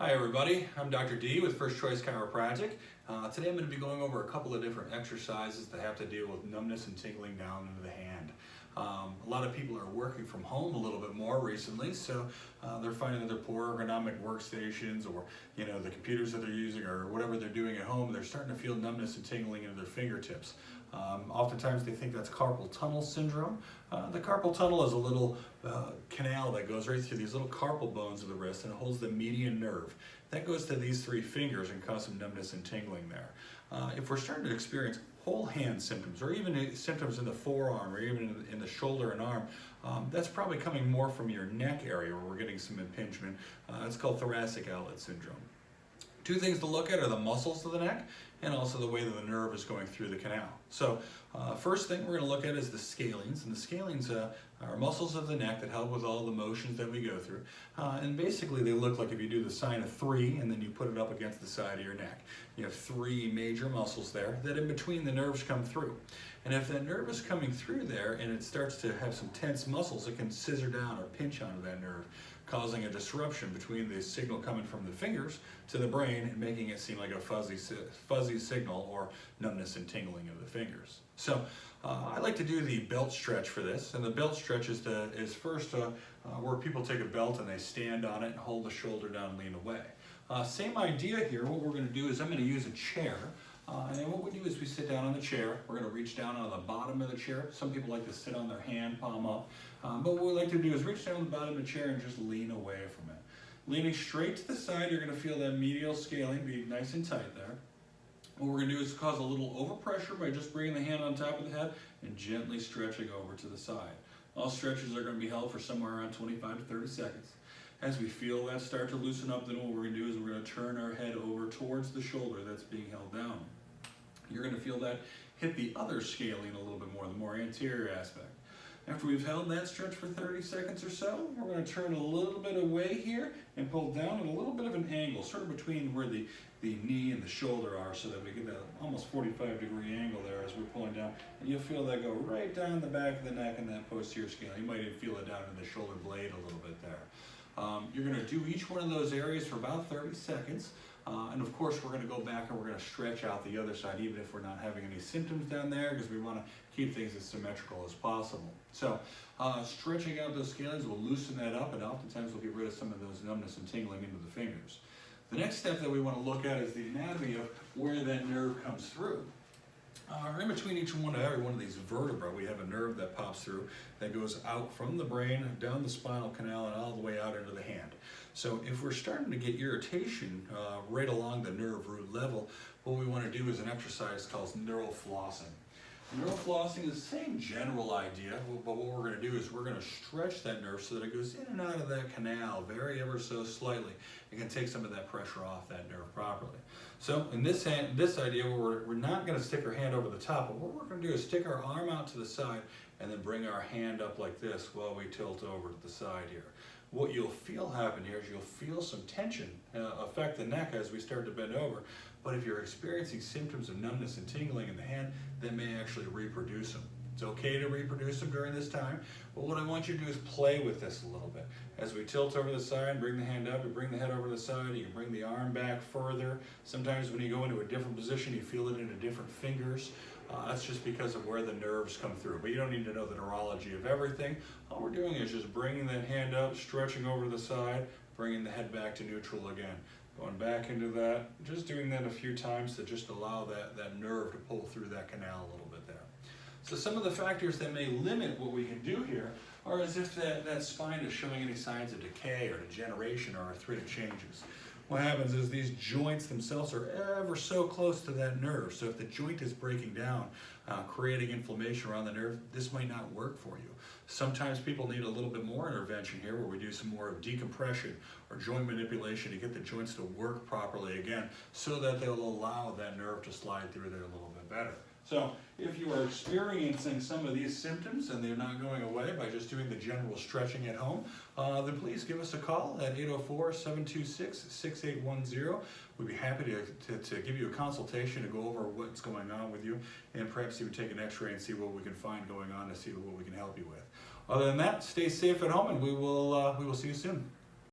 Hi everybody, I'm Dr. D with First Choice Chiropractic. Today I'm going to be going over a couple of different exercises that have to deal with numbness and tingling down into the hand. A lot of people are working from home a little bit more recently, so they're finding that their poor ergonomic workstations or the computers that they're using or whatever they're doing at home, they're starting to feel numbness and tingling in their fingertips. Oftentimes they think that's carpal tunnel syndrome. The carpal tunnel is a little canal that goes right through these little carpal bones of the wrist and it holds the median nerve. That goes to these three fingers and causes some numbness and tingling there. If we're starting to experience whole hand symptoms or even symptoms in the forearm or even in the shoulder and arm, that's probably coming more from your neck area where we're getting some impingement. It's called thoracic outlet syndrome. Two things to look at are the muscles of the neck and also the way that the nerve is going through the canal. So first thing we're going to look at is the scalenes, and the scalenes are muscles of the neck that help with all the motions that we go through. And basically they look like if you do the sign of 3 and then you put it up against the side of your neck. You have 3 major muscles there that in between the nerves come through. And if that nerve is coming through there and it starts to have some tense muscles, it can scissor down or pinch onto that nerve, causing a disruption between the signal coming from the fingers to the brain and making it seem like a fuzzy signal or numbness and tingling of the fingers. So I like to do the belt stretch for this, and the belt stretch is first where people take a belt and they stand on it and hold the shoulder down and lean away. Same idea here. What we're going to do is I'm going to use a chair. And then what we do is we sit down on the chair. We're going to reach down on the bottom of the chair. Some people like to sit on their hand, palm up. But what we like to do is reach down on the bottom of the chair and just lean away from it. Leaning straight to the side, you're going to feel that medial scalene be nice and tight there. What we're going to do is cause a little overpressure by just bringing the hand on top of the head and gently stretching over to the side. All stretches are going to be held for somewhere around 25 to 30 seconds. As we feel that start to loosen up, then what we're going to do is we're going to turn our head over towards the shoulder that's being held down. You're going to feel that hit the other scalene a little bit more, the more anterior aspect. After we've held that stretch for 30 seconds or so, we're going to turn a little bit away here and pull down at a little bit of an angle, sort of between where the knee and the shoulder are, so that we get that almost 45-degree angle there as we're pulling down. And you'll feel that go right down the back of the neck and that posterior scalene. You might even feel it down in the shoulder blade a little bit there. You're going to do each one of those areas for about 30 seconds. And of course, we're going to go back and we're going to stretch out the other side, even if we're not having any symptoms down there, because we want to keep things as symmetrical as possible. So stretching out those scalenes will loosen that up, and oftentimes we'll get rid of some of those numbness and tingling into the fingers. The next step that we want to look at is the anatomy of where that nerve comes through. In between every one of these vertebrae, we have a nerve that pops through that goes out from the brain, down the spinal canal, and all the way out into the hand. So if we're starting to get irritation right along the nerve root level, what we want to do is an exercise called neural flossing. Neural flossing is the same general idea, but what we're going to do is we're going to stretch that nerve so that it goes in and out of that canal very ever so slightly. It can take some of that pressure off that nerve properly. So in this idea, we're not going to stick our hand over the top, but what we're going to do is stick our arm out to the side and then bring our hand up like this while we tilt over to the side here. What you'll feel happen here is you'll feel some tension affect the neck as we start to bend over. But if you're experiencing symptoms of numbness and tingling in the hand, that may actually reproduce them. It's okay to reproduce them during this time, but what I want you to do is play with this a little bit. As we tilt over the side, bring the hand up, you bring the head over the side, you can bring the arm back further. Sometimes when you go into a different position, you feel it into different fingers. That's just because of where the nerves come through. But you don't need to know the neurology of everything. All we're doing is just bringing that hand up, stretching over to the side, bringing the head back to neutral again. Going back into that, just doing that a few times to just allow that nerve to pull through that canal a little bit there. So some of the factors that may limit what we can do here are as if that spine is showing any signs of decay or degeneration or arthritic changes. What happens is these joints themselves are ever so close to that nerve. So if the joint is breaking down, creating inflammation around the nerve, this might not work for you. Sometimes people need a little bit more intervention here where we do some more of decompression or joint manipulation to get the joints to work properly again so that they'll allow that nerve to slide through there a little bit better. So if you are experiencing some of these symptoms and they're not going away by just doing the general stretching at home, then please give us a call at 804-726-6810. We'd be happy to give you a consultation to go over what's going on with you and perhaps even take an x-ray and see what we can find going on to see what we can help you with. Other than that, stay safe at home and we will see you soon.